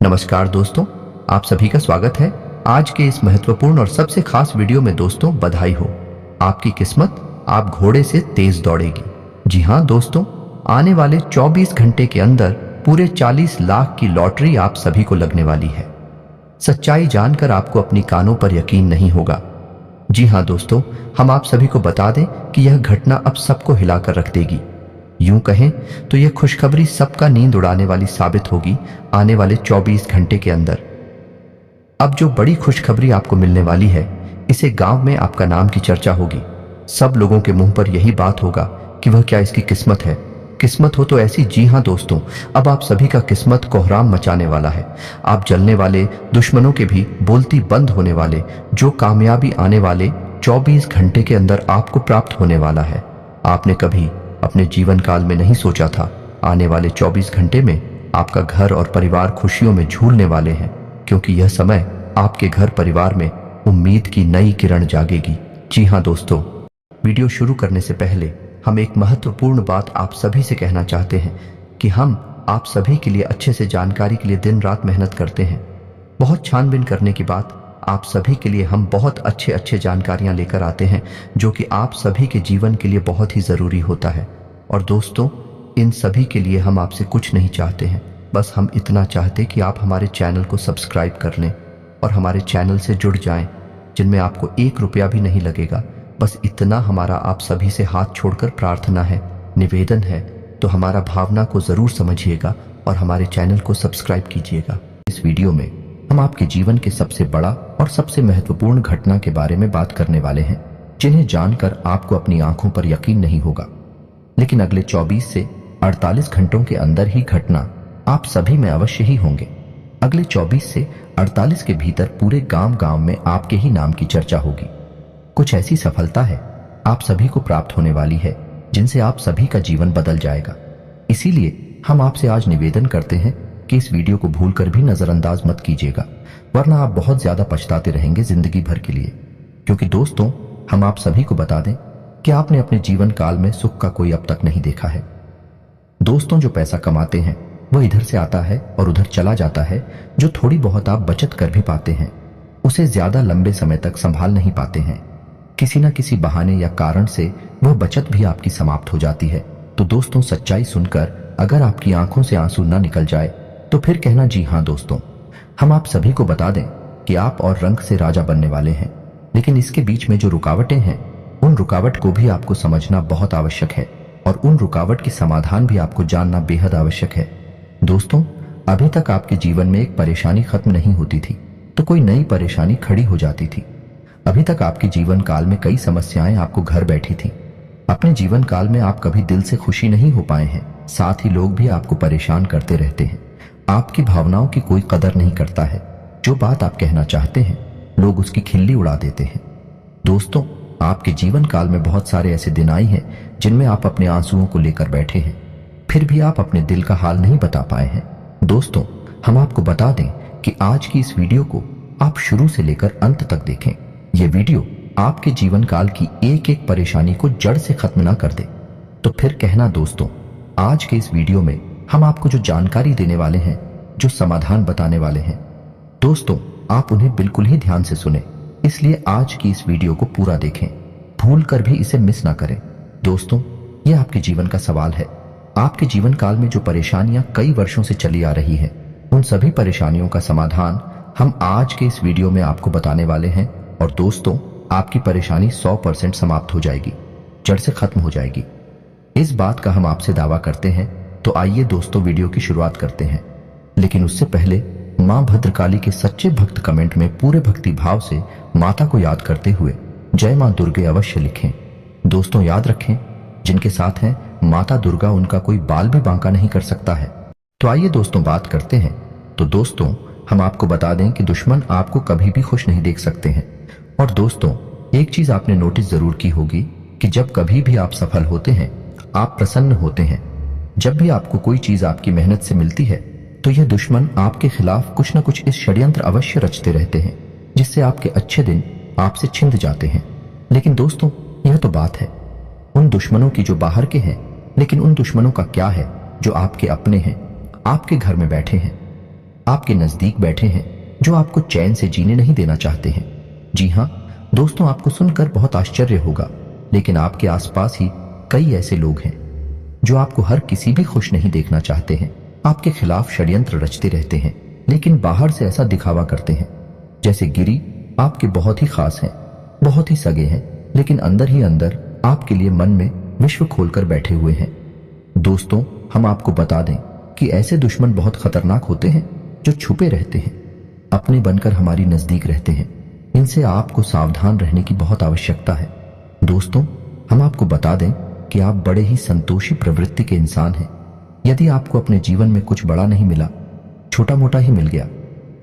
नमस्कार दोस्तों, आप सभी का स्वागत है आज के इस महत्वपूर्ण और सबसे खास वीडियो में। दोस्तों, बधाई हो, आपकी किस्मत आप घोड़े से तेज दौड़ेगी। जी हाँ दोस्तों, आने वाले 24 घंटे के अंदर पूरे 40 लाख की लॉटरी आप सभी को लगने वाली है। सच्चाई जानकर आपको अपनी कानों पर यकीन नहीं होगा। जी हाँ दोस्तों, हम आप सभी को बता दें कि यह घटना अब सबको हिलाकर रख देगी। यूं कहें तो यह खुशखबरी सबका नींद उड़ाने वाली साबित होगी आने वाले 24 घंटे के अंदर। अब जो बड़ी खुशखबरी आपको मिलने वाली है, इसे गांव में आपका नाम की चर्चा होगी। सब लोगों के मुंह पर यही बात होगा कि वह क्या इसकी किस्मत है। किस्मत हो तो ऐसी। जी हां दोस्तों, अब आप सभी का किस्मत कोहराम मचाने वाला है। आप जलने वाले, दुश्मनों के भी बोलती बंद होने वाले, जो कामयाबी आने वाले 24 घंटे के अंदर आपको प्राप्त होने वाला है। आपने कभी अपने जीवन काल में नहीं सोचा था आने वाले 24 घंटे में आपका घर और परिवार खुशियों में झूलने वाले हैं, क्योंकि यह समय आपके घर परिवार में उम्मीद की नई किरण जागेगी। जी हां दोस्तों, वीडियो शुरू करने से पहले हम एक महत्वपूर्ण बात आप सभी से कहना चाहते हैं कि हम आप सभी के लिए अच्छे से जानकारी के लिए दिन रात मेहनत करते हैं। बहुत छानबीन करने के बाद आप सभी के लिए हम बहुत अच्छे जानकारियां लेकर आते हैं, जो कि आप सभी के जीवन के लिए बहुत ही ज़रूरी होता है। और दोस्तों, इन सभी के लिए हम आपसे कुछ नहीं चाहते हैं, बस हम इतना चाहते कि आप हमारे चैनल को सब्सक्राइब कर लें और हमारे चैनल से जुड़ जाएं, जिनमें आपको 1 रुपया भी नहीं लगेगा। बस इतना हमारा आप सभी से हाथ छोड़कर प्रार्थना है, निवेदन है। तो हमारा भावना को ज़रूर समझिएगा और हमारे चैनल को सब्सक्राइब कीजिएगा। इस वीडियो में हम आपके जीवन के सबसे बड़ा और सबसे महत्वपूर्ण घटना के बारे में बात करने वाले हैं, जिन्हें जानकर आपको अपनी आंखों पर यकीन नहीं होगा। लेकिन अगले 24 से 48 घंटों के अंदर ही घटना आप सभी में अवश्य ही होंगे। अगले 24 से 48 के भीतर पूरे गांव में आपके ही नाम की चर्चा होगी। कुछ ऐसी सफलता है आप सभी को प्राप्त होने वाली है, जिनसे आप सभी का जीवन बदल जाएगा। इसीलिए हम आपसे आज निवेदन करते हैं कि इस वीडियो को भूलकर भी नजरअंदाज मत कीजिएगा, वरना आप बहुत ज्यादा पछताते रहेंगे जिंदगी भर के लिए। क्योंकि दोस्तों, हम आप सभी को बता दें कि आपने अपने जीवन काल में सुख का कोई अब तक नहीं देखा है। दोस्तों, जो पैसा कमाते हैं वह इधर से आता है और उधर चला जाता है। जो थोड़ी बहुत आप बचत कर भी पाते हैं, उसे ज्यादा लंबे समय तक संभाल नहीं पाते हैं। किसी न किसी बहाने या कारण से वह बचत भी आपकी समाप्त हो जाती है। तो दोस्तों, सच्चाई सुनकर अगर आपकी आंखों से आंसू न निकल जाए तो फिर कहना जी हां दोस्तों, हम आप सभी को बता दें कि आप और रंग से राजा बनने वाले हैं। लेकिन इसके बीच में जो रुकावटें हैं, उन रुकावट को भी आपको समझना बहुत आवश्यक है और उन रुकावट की समाधान भी आपको जानना बेहद आवश्यक है। दोस्तों, अभी तक आपके जीवन में एक परेशानी खत्म नहीं होती थी तो कोई नई परेशानी खड़ी हो जाती थी। अभी तक आपके जीवन काल में कई समस्याएं आपको घर बैठी थी। अपने जीवन काल में आप कभी दिल से खुशी नहीं हो पाए हैं। साथ ही लोग भी आपको परेशान करते रहते हैं। आपकी भावनाओं की कोई कदर नहीं करता है। जो बात आप कहना चाहते हैं, लोग उसकी खिल्ली उड़ा देते हैं। दोस्तों, आपके जीवन काल में बहुत सारे ऐसे दिन आए हैं जिनमें आप अपने आंसुओं को लेकर बैठे हैं, फिर भी आप अपने दिल का हाल नहीं बता पाए हैं। दोस्तों, हम आपको बता दें कि आज की इस वीडियो को आप शुरू से लेकर अंत तक देखें। यह वीडियो आपके जीवन काल की एक एक परेशानी को जड़ से खत्म ना कर दे। तो फिर कहना दोस्तों, आज के इस वीडियो में हम आपको जो जानकारी देने वाले हैं, जो समाधान बताने वाले हैं, दोस्तों आप उन्हें बिल्कुल ही ध्यान से सुने। इसलिए आज की इस वीडियो को पूरा देखें, भूल कर भी इसे मिस ना करें। दोस्तों, यह आपके जीवन का सवाल है। आपके जीवन काल में जो परेशानियां कई वर्षों से चली आ रही हैं, उन सभी परेशानियों का समाधान हम आज के इस वीडियो में आपको बताने वाले हैं। और दोस्तों, आपकी परेशानी 100% समाप्त हो जाएगी, जड़ से खत्म हो जाएगी। इस बात का हम आपसे दावा करते हैं। तो आइए दोस्तों, वीडियो की शुरुआत करते हैं। लेकिन उससे पहले मां भद्रकाली के सच्चे भक्त कमेंट में पूरे भक्ति भाव से माता को याद करते हुए जय मां दुर्गे अवश्य लिखें। दोस्तों, याद रखें, जिनके साथ हैं माता दुर्गा, उनका कोई बाल भी बांका नहीं कर सकता है। तो आइए दोस्तों, बात करते हैं। तो दोस्तों, हम आपको बता दें कि दुश्मन आपको कभी भी खुश नहीं देख सकते हैं। और दोस्तों, एक चीज आपने नोटिस जरूर की होगी कि जब कभी भी आप सफल होते हैं, आप प्रसन्न होते हैं, जब भी आपको कोई चीज आपकी मेहनत से मिलती है, तो यह दुश्मन आपके खिलाफ कुछ न कुछ इस षड्यंत्र अवश्य रचते रहते हैं, जिससे आपके अच्छे दिन आपसे छिंद जाते हैं। लेकिन दोस्तों, यह तो बात है उन दुश्मनों की जो बाहर के हैं, लेकिन उन दुश्मनों का क्या है जो आपके अपने हैं, आपके घर में बैठे हैं। आपके नजदीक बैठे हैं जो आपको चैन से जीने नहीं देना चाहते हैं। जी हाँ दोस्तों, आपको सुनकर बहुत आश्चर्य होगा, लेकिन आपके आसपास ही कई ऐसे लोग हैं जो आपको हर किसी भी खुश नहीं देखना चाहते हैं, आपके खिलाफ षड्यंत्र रचते रहते हैं, लेकिन बाहर से ऐसा दिखावा करते हैं जैसे गिरी आपके बहुत ही खास हैं, बहुत ही सगे हैं, लेकिन अंदर ही अंदर आपके लिए मन में विश्व खोलकर बैठे हुए हैं। दोस्तों, हम आपको बता दें कि ऐसे दुश्मन बहुत खतरनाक होते हैं जो छुपे रहते हैं, अपने बनकर हमारी नजदीक रहते हैं। इनसे आपको सावधान रहने की बहुत आवश्यकता है। दोस्तों, हम आपको बता दें कि आप बड़े ही संतोषी प्रवृत्ति के इंसान हैं। यदि आपको अपने जीवन में कुछ बड़ा नहीं मिला, छोटा मोटा ही मिल गया,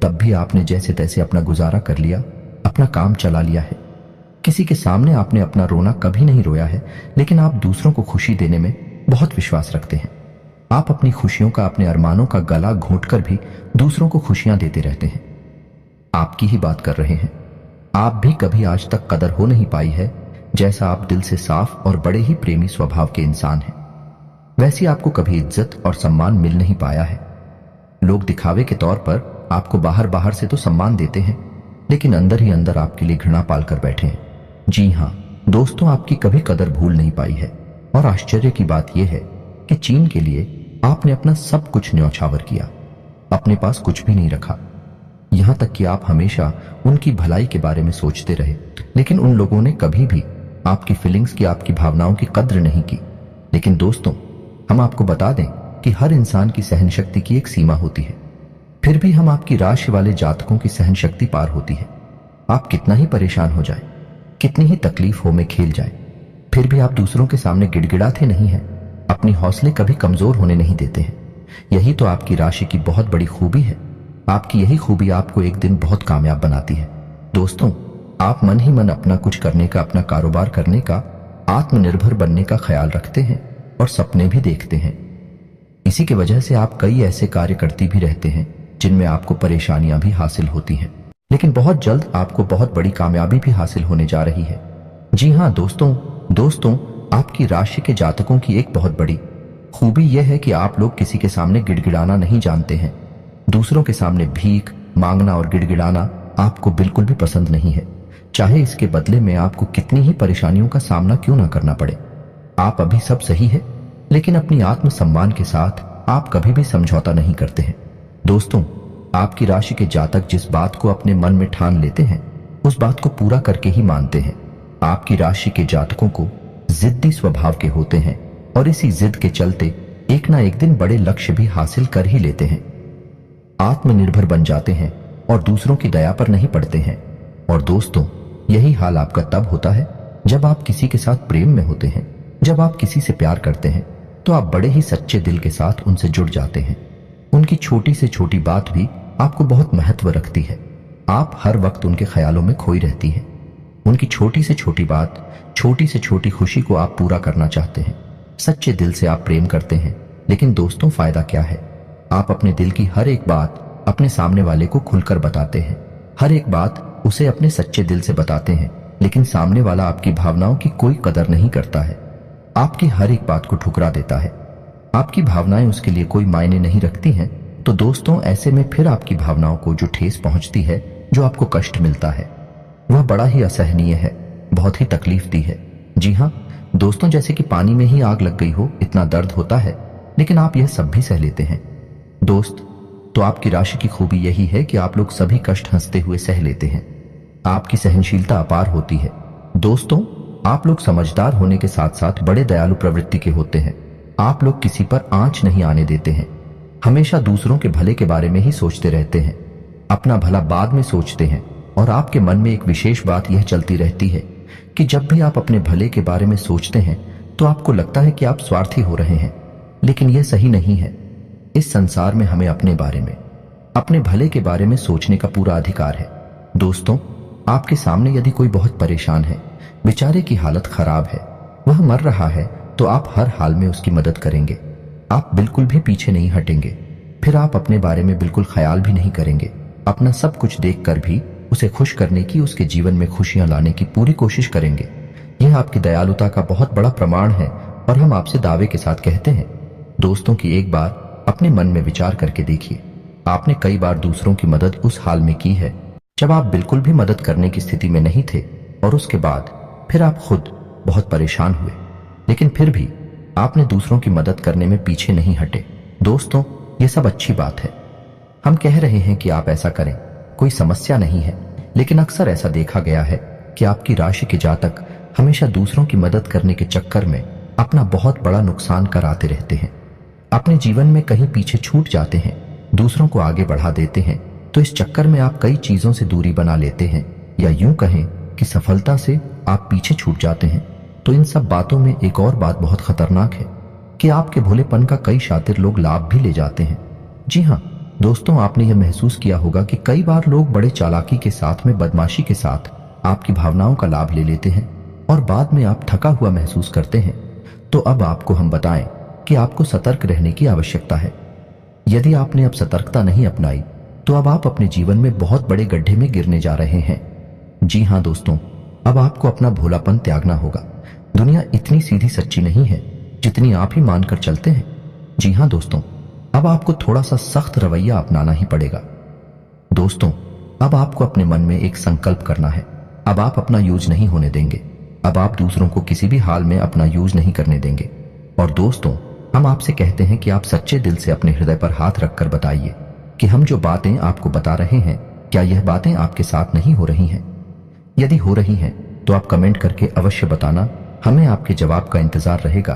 तब भी आपने जैसे तैसे अपना गुजारा कर लिया, अपना काम चला लिया है। किसी के सामने आपने अपना रोना कभी नहीं रोया है, लेकिन आप दूसरों को खुशी देने में बहुत विश्वास रखते हैं। आप अपनी खुशियों का, अपने अरमानों का गला घोंटकर भी दूसरों को खुशियां देते रहते हैं। आपकी ही बात कर रहे हैं। आप भी कभी आज तक कदर हो नहीं पाई है, जैसा आप दिल से साफ और बड़े ही प्रेमी स्वभाव के इंसान हैं, वैसी आपको कभी इज्जत और सम्मान मिल नहीं पाया है। लोग दिखावे के तौर पर आपको बाहर बाहर से तो सम्मान देते हैं, लेकिन अंदर ही अंदर आपके लिए घृणा पालकर बैठे हैं। जी हाँ दोस्तों, आपकी कभी कदर भूल नहीं पाई है। और आश्चर्य की बात यह है कि चीन के लिए आपने अपना सब कुछ न्यौछावर किया, अपने पास कुछ भी नहीं रखा। यहां तक कि आप हमेशा उनकी भलाई के बारे में सोचते रहे, लेकिन उन लोगों ने कभी भी आपकी फीलिंग्स की, आपकी भावनाओं की कद्र नहीं की। लेकिन दोस्तों, हम आपको बता दें कि हर इंसान की सहन शक्ति की एक सीमा होती है। फिर भी हम आपकी राशि वाले जातकों की सहन शक्ति पार होती है। आप कितना ही परेशान हो जाए, कितनी ही तकलीफों में खेल जाए, फिर भी आप दूसरों के सामने गिड़गिड़ाते नहीं हैं, अपनी हौसले कभी कमजोर होने नहीं देते हैं। यही तो आपकी राशि की बहुत बड़ी खूबी है। आपकी यही खूबी आपको एक दिन बहुत कामयाब बनाती है। दोस्तों, आप मन ही मन अपना कुछ करने का, अपना कारोबार करने का, आत्मनिर्भर बनने का ख्याल रखते हैं और सपने भी देखते हैं। इसी की वजह से आप कई ऐसे कार्य करती भी रहते हैं जिनमें आपको परेशानियां भी हासिल होती हैं, लेकिन बहुत जल्द आपको बहुत बड़ी कामयाबी भी हासिल होने जा रही है। जी हाँ दोस्तों, आपकी राशि के जातकों की एक बहुत बड़ी खूबी यह है कि आप लोग किसी के सामने गिड़गिड़ाना नहीं जानते हैं। दूसरों के सामने भीख मांगना और गिड़गिड़ाना आपको बिल्कुल भी पसंद नहीं है, चाहे इसके बदले में आपको कितनी ही परेशानियों का सामना क्यों ना करना पड़े। आप अभी सब सही है, लेकिन अपनी आत्मसम्मान के साथ आप कभी भी समझौता नहीं करते हैं। दोस्तों, आपकी राशि के जातक जिस बात को अपने मन में ठान लेते हैं, उस बात को पूरा करके ही मानते हैं। आपकी राशि के जातकों को जिद्दी स्वभाव के होते हैं और इसी जिद के चलते एक ना एक दिन बड़े लक्ष्य भी हासिल कर ही लेते हैं। आत्मनिर्भर बन जाते हैं और दूसरों की दया पर नहीं पड़ते हैं। और दोस्तों, यही हाल आपका तब होता है जब आप किसी के साथ प्रेम में होते हैं। जब आप किसी से प्यार करते हैं तो आप बड़े ही सच्चे दिल के साथ उनसे जुड़ जाते हैं। उनकी छोटी से छोटी बात भी आपको बहुत महत्व रखती है। आप हर वक्त उनके ख्यालों में खोई रहती हैं। उनकी छोटी से छोटी बात, छोटी से छोटी खुशी को आप पूरा करना चाहते हैं। सच्चे दिल से आप प्रेम करते हैं, लेकिन दोस्तों फायदा क्या है? आप अपने दिल की हर एक बात अपने सामने वाले को खुलकर बताते हैं। हर एक बात उसे अपने सच्चे दिल से बताते हैं, लेकिन सामने वाला आपकी भावनाओं की कोई कदर नहीं करता है। आपकी हर एक बात को ठुकरा देता है। आपकी भावनाएं उसके लिए कोई मायने नहीं रखती हैं। तो दोस्तों, ऐसे में फिर आपकी भावनाओं को जो ठेस पहुंचती है, जो आपको कष्ट मिलता है, वह बड़ा ही असहनीय है, बहुत ही तकलीफ दी है। जी हाँ दोस्तों, जैसे कि पानी में ही आग लग गई हो, इतना दर्द होता है, लेकिन आप यह सब भी सह लेते हैं। दोस्त, तो आपकी राशि की खूबी यही है कि आप लोग सभी कष्ट हंसते हुए सह लेते हैं। आपकी सहनशीलता अपार होती है। दोस्तों, आप लोग समझदार होने के साथ साथ बड़े दयालु प्रवृत्ति के होते हैं। आप लोग किसी पर आंच नहीं आने देते हैं। हमेशा दूसरों के भले के बारे में ही सोचते रहते हैं, अपना भला बाद में सोचते हैं। और आपके मन में एक विशेष बात यह चलती रहती है कि जब भी आप अपने भले के बारे में सोचते हैं तो आपको लगता है कि आप स्वार्थी हो रहे हैं, लेकिन यह सही नहीं है। इस संसार में हमें अपने बारे में, अपने भले के बारे में सोचने का पूरा अधिकार है। दोस्तों, आपके सामने यदि कोई बहुत परेशान है, बेचारे की हालत खराब है, वह मर रहा है, तो आप हर हाल में उसकी मदद करेंगे। आप बिल्कुल भी पीछे नहीं हटेंगे। फिर आप अपने बारे में बिल्कुल ख्याल भी नहीं करेंगे। अपना सब कुछ देखकर भी उसे खुश करने की, उसके जीवन में खुशियां लाने की पूरी कोशिश करेंगे। यह आपकी दयालुता का बहुत बड़ा प्रमाण है और हम आपसे दावे के साथ कहते हैं। दोस्तों की एक बार अपने मन में विचार करके देखिए, आपने कई बार दूसरों की मदद उस हाल में की है जब आप बिल्कुल भी मदद करने की स्थिति में नहीं थे, और उसके बाद फिर आप खुद बहुत परेशान हुए, लेकिन फिर भी आपने दूसरों की मदद करने में पीछे नहीं हटे। दोस्तों, ये सब अच्छी बात है। हम कह रहे हैं कि आप ऐसा करें, कोई समस्या नहीं है, लेकिन अक्सर ऐसा देखा गया है कि आपकी राशि के जातक हमेशा दूसरों की मदद करने के चक्कर में अपना बहुत बड़ा नुकसान कराते रहते हैं। अपने जीवन में कहीं पीछे छूट जाते हैं, दूसरों को आगे बढ़ा देते हैं, तो इस चक्कर में आप कई चीजों से दूरी बना लेते हैं, या यूं कहें कि सफलता से आप पीछे छूट जाते हैं। तो इन सब बातों में एक और बात बहुत खतरनाक है कि आपके भोलेपन का कई शातिर लोग लाभ भी ले जाते हैं। जी हाँ दोस्तों, आपने यह महसूस किया होगा कि कई बार लोग बड़े चालाकी के साथ में, बदमाशी के साथ आपकी भावनाओं का लाभ ले लेते हैं और बाद में आप थका हुआ महसूस करते हैं। तो अब आपको हम बताएं कि आपको सतर्क रहने की आवश्यकता है। यदि आपने अब सतर्कता नहीं अपनाई तो अब आप अपने जीवन में बहुत बड़े गड्ढे में गिरने जा रहे हैं। जी हाँ दोस्तों, अब आपको अपना भोलापन त्यागना होगा। दुनिया इतनी सीधी सच्ची नहीं है जितनी आप ही मानकर चलते हैं। जी हाँ दोस्तों, अब आपको थोड़ा सा सख्त रवैया अपनाना ही पड़ेगा। दोस्तों, अब आपको अपने मन में एक संकल्प करना है। अब आप अपना यूज नहीं होने देंगे। अब आप दूसरों को किसी भी हाल में अपना यूज नहीं करने देंगे। और दोस्तों, हम आपसे कहते हैं कि आप सच्चे दिल से अपने हृदय पर हाथ रखकर बताइए कि हम जो बातें आपको बता रहे हैं, क्या यह बातें आपके साथ नहीं हो रही हैं? यदि हो रही हैं तो आप कमेंट करके अवश्य बताना, हमें आपके जवाब का इंतजार रहेगा।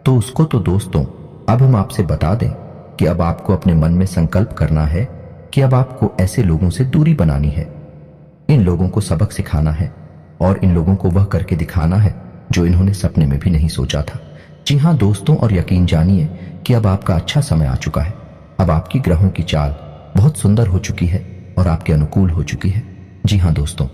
तो उसको तो दोस्तों, अब हम आपसे बता दें कि अब आपको अपने मन में संकल्प करना है कि अब आपको ऐसे लोगों से दूरी बनानी है। इन लोगों को सबक सिखाना है और इन लोगों को वह करके दिखाना है जो इन्होंने सपने में भी नहीं सोचा था। जी हाँ दोस्तों, और यकीन जानिए कि अब आपका अच्छा समय आ चुका है। अब आपकी ग्रहों की चाल बहुत सुंदर हो चुकी है और आपके अनुकूल हो चुकी है। जी हाँ दोस्तों,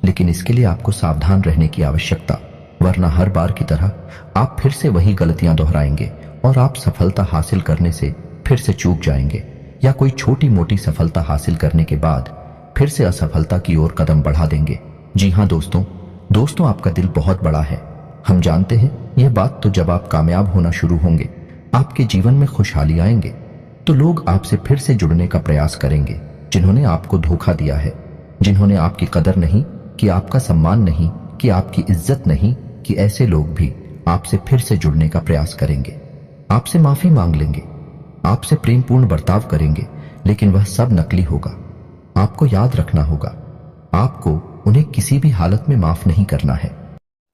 लेकिन इसके लिए आपको सावधान रहने की आवश्यकता, वरना हर बार की तरह आप फिर से वही गलतियां दोहराएंगे और आप सफलता हासिल करने से फिर से चूक जाएंगे, या कोई छोटी मोटी सफलता हासिल करने के बाद फिर से असफलता की ओर कदम बढ़ा देंगे। जी हाँ दोस्तों, आपका दिल बहुत बड़ा है। हम जानते हैं यह बात। तो जब आप कामयाब होना शुरू होंगे, आपके जीवन में खुशहाली आएंगे, तो लोग आपसे फिर से जुड़ने का प्रयास करेंगे। जिन्होंने आपको धोखा दिया है, जिन्होंने आपकी कदर नहीं कि, आपका सम्मान नहीं कि, आपकी इज्जत नहीं कि, ऐसे लोग भी आपसे फिर से जुड़ने का प्रयास करेंगे, आपसे माफी मांग लेंगे, आपसे प्रेमपूर्ण बर्ताव करेंगे, लेकिन वह सब नकली होगा। आपको याद रखना होगा, आपको उन्हें किसी भी हालत में माफ नहीं करना है,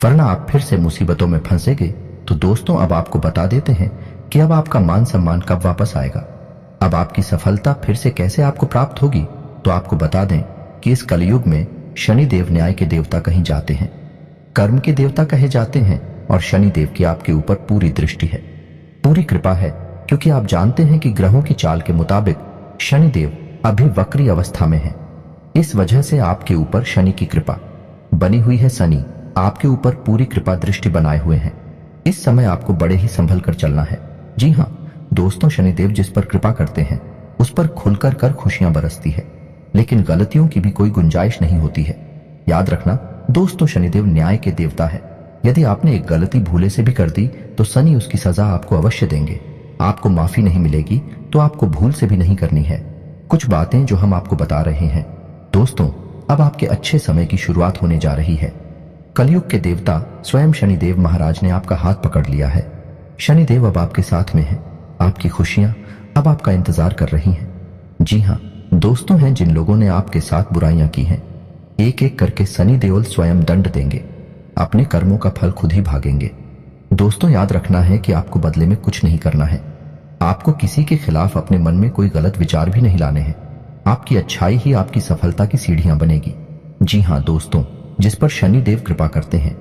वरना आप फिर से मुसीबतों में फंसेंगे। तो दोस्तों, अब आपको बता देते हैं कि अब आपका मान सम्मान कब वापस आएगा, अब आपकी सफलता फिर से कैसे आपको प्राप्त होगी। तो आपको बता दें कि इस कलयुग में शनिदेव न्याय के देवता कहे जाते हैं, कर्म के देवता कहे जाते हैं, और शनिदेव की आपके ऊपर पूरी दृष्टि है, पूरी कृपा है, क्योंकि आप जानते हैं कि ग्रहों की चाल के मुताबिक शनिदेव अभी वक्री अवस्था में है। इस वजह से आपके ऊपर शनि की कृपा बनी हुई है। शनि आपके ऊपर पूरी कृपा दृष्टि बनाए हुए हैं। इस समय आपको बड़े ही संभल कर चलना है। जी हाँ दोस्तों, शनिदेव जिस पर कृपा करते हैं उस पर खुलकर कर खुशियां बरसती है, लेकिन गलतियों की भी कोई गुंजाइश नहीं होती है। याद रखना दोस्तों, शनिदेव न्याय के देवता है। यदि आपने एक गलती भूले से भी कर दी तो शनि उसकी सजा आपको अवश्य देंगे। आपको माफी नहीं मिलेगी तो आपको भूल से भी नहीं करनी है। कुछ बातें जो हम आपको बता रहे हैं दोस्तों, अब आपके अच्छे समय की शुरुआत होने जा रही है। कलयुग के देवता स्वयं शनिदेव महाराज ने आपका हाथ पकड़ लिया है। शनिदेव अब आपके साथ में है। आपकी खुशियां अब आपका इंतजार कर रही हैं। जी हाँ दोस्तों, हैं जिन लोगों ने आपके साथ बुराइयां की हैं, एक एक करके शनि देवल स्वयं दंड देंगे। अपने कर्मों का फल खुद ही भागेंगे। दोस्तों, याद रखना है कि आपको बदले में कुछ नहीं करना है। आपको किसी के खिलाफ अपने मन में कोई गलत विचार भी नहीं लाने हैं। आपकी अच्छाई ही आपकी सफलता की सीढ़ियां बनेगी। जी हाँ दोस्तों, जिस पर शनि देव कृपा करते हैं,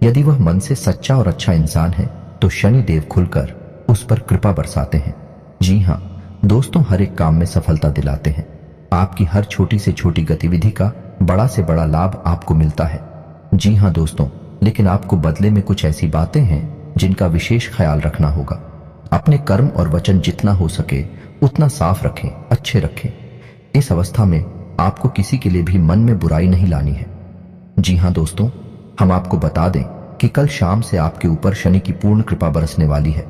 यदि वह मन से सच्चा और अच्छा इंसान है तो शनि देव खुलकर उस पर कृपा बरसाते हैं। जी हाँ दोस्तों, हर एक काम में सफलता दिलाते हैं। आपकी हर छोटी से छोटी गतिविधि का बड़ा से बड़ा लाभ आपको मिलता है। जी हाँ दोस्तों, लेकिन आपको बदले में कुछ ऐसी बातें हैं जिनका विशेष ख्याल रखना होगा। अपने कर्म और वचन जितना हो सके उतना साफ रखें, अच्छे रखें। इस अवस्था में आपको किसी के लिए भी मन में बुराई नहीं लानी है। जी हाँ दोस्तों, हम आपको बता दें कि कल शाम से आपके ऊपर शनि की पूर्ण कृपा बरसने वाली है।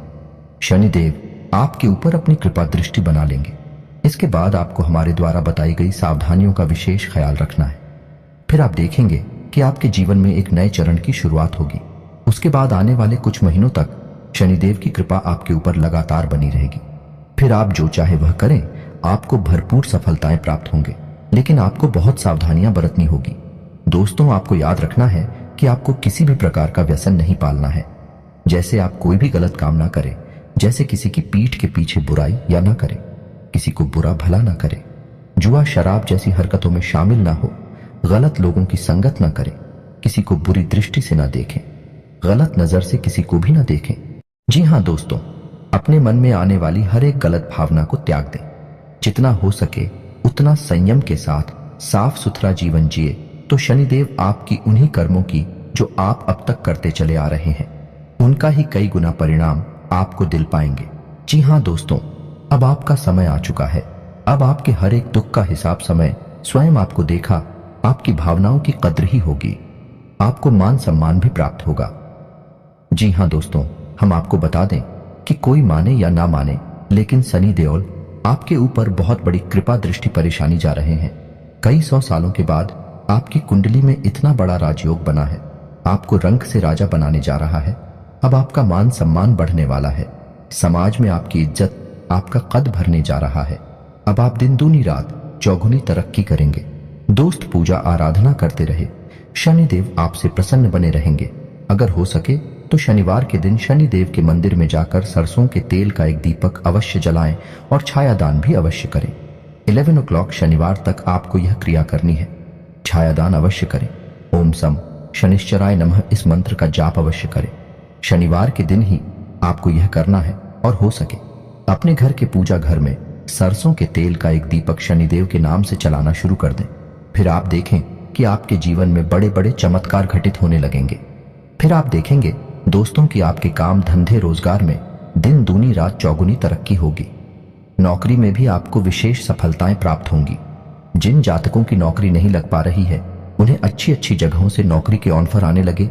शनिदेव आपके ऊपर अपनी कृपा दृष्टि बना लेंगे। इसके बाद आपको हमारे द्वारा बताई गई सावधानियों का विशेष ख्याल रखना है। फिर आप देखेंगे कि आपके जीवन में एक नए चरण की शुरुआत होगी। उसके बाद आने वाले कुछ महीनों तक शनिदेव की कृपा आपके ऊपर लगातार बनी रहेगी। फिर आप जो चाहे वह करें, आपको भरपूर सफलताएं प्राप्त होंगे, लेकिन आपको बहुत सावधानियां बरतनी होगी। दोस्तों, आपको याद रखना है कि आपको किसी भी प्रकार का व्यसन नहीं पालना है। जैसे आप कोई भी गलत काम ना करें, जैसे किसी की पीठ के पीछे बुराई या ना करें, किसी को बुरा भला ना करें, जुआ शराब जैसी हरकतों में शामिल ना हो, गलत लोगों की संगत ना करें, किसी को बुरी दृष्टि से ना देखें, गलत नजर से किसी को भी ना देखें। जी हाँ दोस्तों, अपने मन में आने वाली हर एक गलत भावना को त्याग दें। जितना हो सके उतना संयम के साथ साफ सुथरा जीवन जिए तो शनिदेव आपकी उन्हीं कर्मों की जो आप अब तक करते चले आ रहे हैं, उनका ही कई गुना परिणाम आपको दिल पाएंगे। जी हाँ दोस्तों, अब आपका समय आ चुका है। अब आपके हर एक दुख का हिसाब समय स्वयं आपको देखा। आपकी भावनाओं की कद्र ही होगी, आपको मान सम्मान भी प्राप्त होगा। जी हाँ दोस्तों, हम आपको बता दें कि कोई माने या ना माने, लेकिन सनी देओल आपके ऊपर बहुत बड़ी कृपा दृष्टि परेशानी जा रहे हैं। कई 100 सालों के बाद आपकी कुंडली में इतना बड़ा राजयोग बना है, आपको रंग से राजा बनाने जा रहा है। अब आपका मान सम्मान बढ़ने वाला है, समाज में आपकी इज्जत, आपका कद भरने जा रहा है। अब आप दिन दूनी रात चौगुनी तरक्की करेंगे। दोस्त, पूजा आराधना करते रहे, शनिदेव आपसे प्रसन्न बने रहेंगे। अगर हो सके तो शनिवार के दिन शनिदेव के मंदिर में जाकर सरसों के तेल का एक दीपक अवश्य जलाएं और छायादान भी अवश्य करें। 11 o'clock शनिवार तक आपको यह क्रिया करनी है। छायादान अवश्य करें। ओम सम शनिश्चराय नमः इस मंत्र का जाप अवश्य करें। शनिवार के दिन ही आपको यह करना है। और हो सके अपने घर के पूजा घर में सरसों के तेल का एक दीपक शनिदेव के नाम से चलाना शुरू कर दें। फिर आप देखें कि आपके जीवन में बड़े बड़े चमत्कार घटित होने लगेंगे। फिर आप देखेंगे दोस्तों कि आपके काम धंधे रोजगार में दिन दूनी रात चौगुनी तरक्की होगी। नौकरी में भी आपको विशेष सफलताएं प्राप्त होंगी। जिन जातकों की नौकरी नहीं लग पा रही है, उन्हें अच्छी अच्छी जगहों से नौकरी के ऑफर आने लगे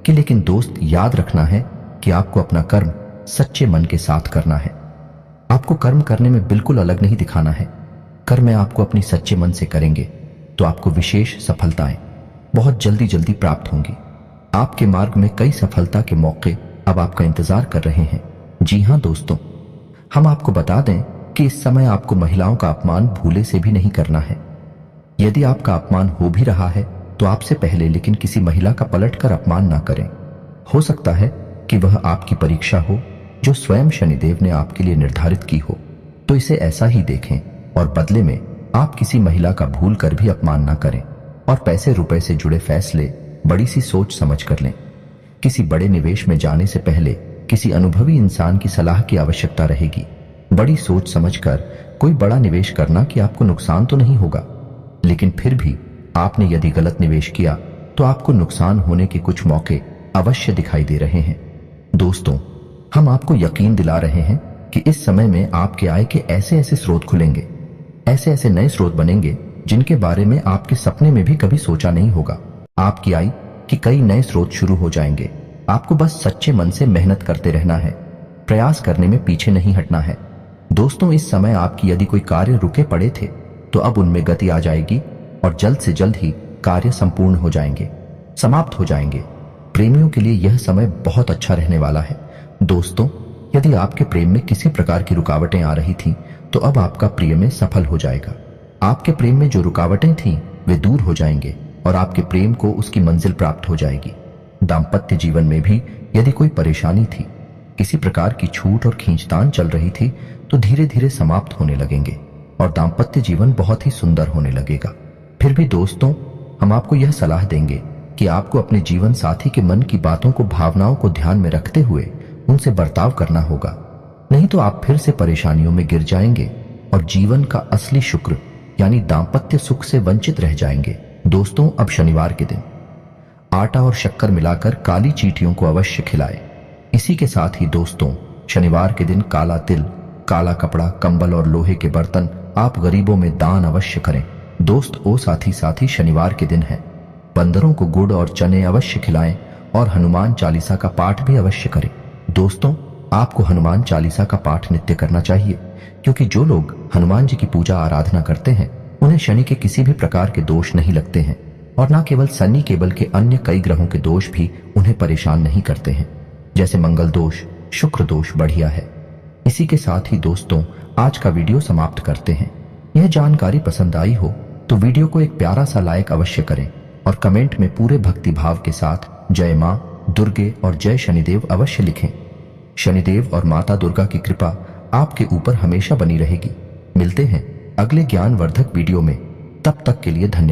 कि लेकिन दोस्त, याद रखना है कि आपको अपना कर्म सच्चे मन के साथ करना है। आपको कर्म करने में बिल्कुल अलग नहीं दिखाना है। कर्म आपको अपनी सच्चे मन से करेंगे तो आपको विशेष सफलताएं बहुत जल्दी जल्दी प्राप्त होंगी। आपके मार्ग में कई सफलता के मौके अब आपका इंतजार कर रहे हैं। जी हाँ दोस्तों, हम आपको बता दें कि इस समय आपको महिलाओं का अपमान भूले से भी नहीं करना है। यदि आपका अपमान हो भी रहा है तो आपसे पहले लेकिन किसी महिला का पलटकर अपमान ना करें। हो सकता है कि वह आपकी परीक्षा हो जो स्वयं शनिदेव ने आपके लिए निर्धारित की हो, तो इसे ऐसा ही देखें और बदले में आप किसी महिला का भूल कर भी अपमान ना करें। और पैसे रुपए से जुड़े फैसले बड़ी सी सोच समझ कर लें। किसी बड़े निवेश में जाने से पहले किसी अनुभवी इंसान की सलाह की आवश्यकता रहेगी। बड़ी सोच समझकर कोई बड़ा निवेश करना कि आपको नुकसान तो नहीं होगा, लेकिन फिर भी आपने यदि गलत निवेश किया तो आपको नुकसान होने के कुछ मौके अवश्य दिखाई दे रहे हैं। दोस्तों, हम आपको यकीन दिला रहे हैं कि इस समय में आपके आय के ऐसे ऐसे स्रोत खुलेंगे, ऐसे ऐसे नए स्रोत बनेंगे जिनके बारे में आपके सपने में भी कभी सोचा नहीं होगा। आपकी आय के कई नए स्रोत शुरू हो जाएंगे। आपको बस सच्चे मन से मेहनत करते रहना है, प्रयास करने में पीछे नहीं हटना है। दोस्तों, इस समय आपकी यदि कोई कार्य रुके पड़े थे तो अब उनमें गति आ जाएगी और जल्द से जल्द ही कार्य संपूर्ण हो जाएंगे, समाप्त हो जाएंगे। प्रेमियों के लिए यह समय बहुत अच्छा रहने वाला है। दोस्तों, यदि आपके प्रेम में किसी प्रकार की रुकावटें आ रही थीं, तो अब आपका प्रेम में सफल हो जाएगा। आपके प्रेम में जो रुकावटें थीं वे दूर हो जाएंगे और आपके प्रेम को उसकी मंजिल प्राप्त हो जाएगी। दाम्पत्य जीवन में भी यदि कोई परेशानी थी, किसी प्रकार की छूट और खींचतान चल रही थी, तो धीरे धीरे समाप्त होने लगेंगे और दाम्पत्य जीवन बहुत ही सुंदर होने लगेगा। फिर भी दोस्तों, हम आपको यह सलाह देंगे कि आपको अपने जीवन साथी के मन की बातों को, भावनाओं को ध्यान में रखते हुए उनसे बर्ताव करना होगा, नहीं तो आप फिर से परेशानियों में गिर जाएंगे और जीवन का असली शुक्र यानी दाम्पत्य सुख से वंचित रह जाएंगे। दोस्तों, अब शनिवार के दिन आटा और शक्कर मिलाकर काली चींटियों को अवश्य खिलाएं। इसी के साथ ही दोस्तों, शनिवार के दिन काला तिल, काला कपड़ा, कंबल और लोहे के बर्तन आप गरीबों में दान अवश्य करें। दोस्त ओ साथी शनिवार के दिन है, बंदरों को गुड़ और चने अवश्य खिलाएं और हनुमान चालीसा का पाठ भी अवश्य करें। दोस्तों, आपको हनुमान चालीसा का पाठ नित्य करना चाहिए, क्योंकि जो लोग हनुमान जी की पूजा आराधना करते हैं उन्हें शनि के किसी भी प्रकार के दोष नहीं लगते हैं, और न केवल शनि केवल के अन्य कई ग्रहों के दोष भी उन्हें परेशान नहीं करते हैं, जैसे मंगल दोष, शुक्र दोष बढ़िया है। इसी के साथ ही दोस्तों आज का वीडियो समाप्त करते हैं। यह जानकारी पसंद आई हो तो वीडियो को एक प्यारा सा लाइक अवश्य करें और कमेंट में पूरे भक्ति भाव के साथ जय मां दुर्गे और जय शनिदेव अवश्य लिखें। शनिदेव और माता दुर्गा की कृपा आपके ऊपर हमेशा बनी रहेगी। मिलते हैं अगले ज्ञानवर्धक वीडियो में, तब तक के लिए धन्यवाद।